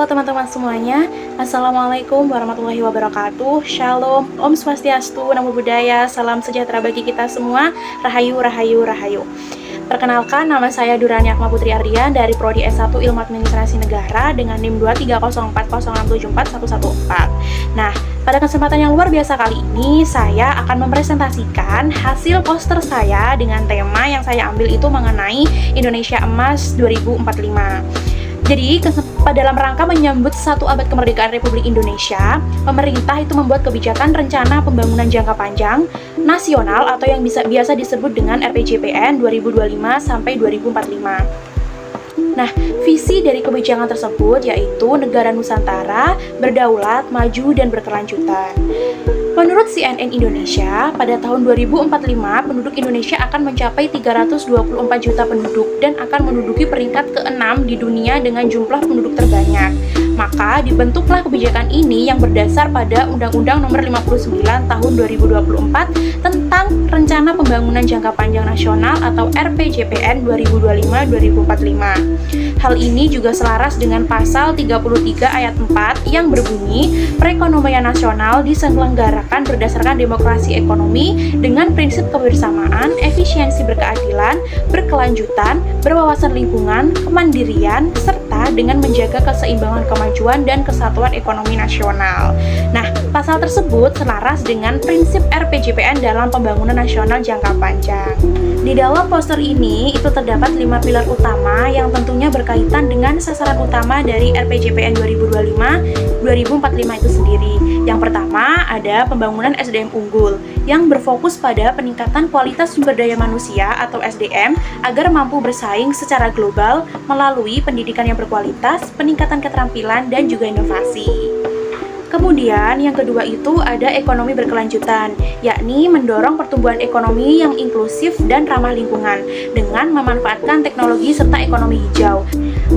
teman-teman semuanya. Assalamualaikum warahmatullahi wabarakatuh. Shalom, Om Swastiastu, Namo Buddhaya, salam sejahtera bagi kita semua. Rahayu, rahayu, rahayu. Perkenalkan, nama saya Durani Akma Putri Ardian dari Prodi S1 Ilmu Administrasi Negara dengan NIM 23040674114. Nah, pada kesempatan yang luar biasa kali ini, saya akan mempresentasikan hasil poster saya dengan tema yang saya ambil itu mengenai Indonesia Emas 2045. Jadi, dalam rangka menyambut 1 abad kemerdekaan Republik Indonesia, pemerintah itu membuat kebijakan rencana pembangunan jangka panjang nasional atau yang biasa disebut dengan RPJPN 2025 sampai 2045. Nah, visi dari kebijakan tersebut yaitu negara Nusantara berdaulat, maju, dan berkelanjutan. Menurut CNN Indonesia, pada tahun 2045, penduduk Indonesia akan mencapai 324 juta penduduk dan akan menduduki peringkat ke-6 di dunia dengan jumlah penduduk terbanyak. Maka dibentuklah kebijakan ini yang berdasar pada Undang-Undang Nomor 59 Tahun 2024 tentang Rencana Pembangunan Jangka Panjang Nasional atau RPJPN 2025-2045. Hal ini juga selaras dengan pasal 33 ayat 4 yang berbunyi, perekonomian nasional diselenggarakan berdasarkan demokrasi ekonomi dengan prinsip kebersamaan, efisiensi berkeadilan, berkelanjutan, berwawasan lingkungan, kemandirian, serta dengan menjaga keseimbangan kemajuan dan kesatuan ekonomi nasional. Nah, pasal tersebut selaras dengan prinsip RPJPN dalam pembangunan nasional jangka panjang. Di dalam poster ini, itu terdapat 5 pilar utama yang tentunya berkaitan dengan sasaran utama dari RPJPN 2025-2045 itu sendiri. Yang pertama, ada pembangunan SDM unggul yang berfokus pada peningkatan kualitas sumber daya manusia atau SDM agar mampu bersaing secara global melalui pendidikan yang berkualitas, peningkatan keterampilan, dan juga inovasi. Kemudian yang kedua itu ada ekonomi berkelanjutan, yakni mendorong pertumbuhan ekonomi yang inklusif dan ramah lingkungan dengan memanfaatkan teknologi serta ekonomi hijau.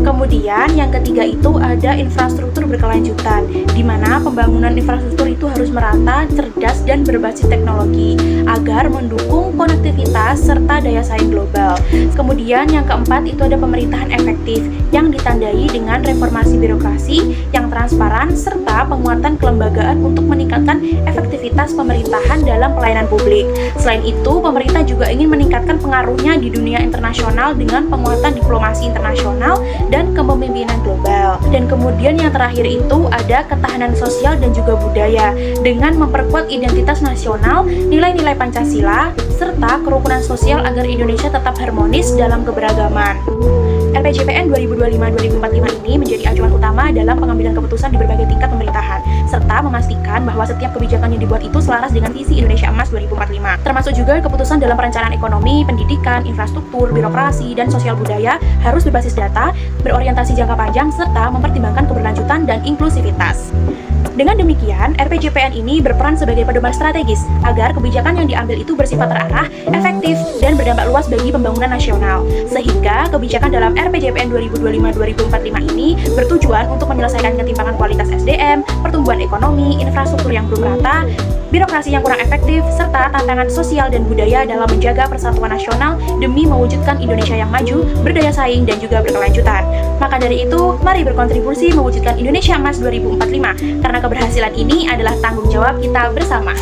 Kemudian yang ketiga itu ada infrastruktur berkelanjutan, di mana pembangunan infrastruktur itu harus merata, cerdas, dan berbasis teknologi agar mendukung konektivitas serta daya saing global. Kemudian yang keempat itu ada pemerintahan efektif yang ditandai dengan reformasi birokrasi yang transparan serta penguatan kelembagaan untuk meningkatkan efektivitas pemerintahan dalam pelayanan publik. Selain itu, pemerintah juga ingin meningkatkan pengaruhnya di dunia internasional dengan penguatan diplomasi internasional dan kepemimpinan global. Dan kemudian yang terakhir itu ada ketahanan sosial dan juga budaya dengan memperkuat identitas nasional, nilai-nilai Pancasila, serta kerukunan sosial agar Indonesia tetap harmonis dalam keberagaman. RPJPN 2025-2045 ini menjadi acuan utama dalam pengambilan keputusan di berbagai tingkat pemerintahan, serta memastikan bahwa setiap kebijakan yang dibuat itu selaras dengan visi Indonesia Emas 2045. Termasuk juga keputusan dalam perencanaan ekonomi, pendidikan, infrastruktur, birokrasi, dan sosial budaya harus berbasis data, berorientasi jangka panjang, serta mempertimbangkan keberlanjutan dan inklusivitas. Dengan demikian, RPJPN ini berperan sebagai pedoman strategis agar kebijakan yang diambil itu bersifat terarah, efektif, dan berdampak luas bagi pembangunan nasional. Sehingga kebijakan dalam RPJPN 2025-2045 ini bertujuan untuk menyelesaikan ketimpangan kualitas SDM, pertumbuhan ekonomi, infrastruktur yang belum rata, birokrasi yang kurang efektif, serta tantangan sosial dan budaya dalam menjaga persatuan nasional demi mewujudkan Indonesia yang maju, berdaya saing, dan juga berkelanjutan. Maka dari itu, mari berkontribusi mewujudkan Indonesia Emas 2045, karena keberhasilan ini adalah tanggung jawab kita bersama.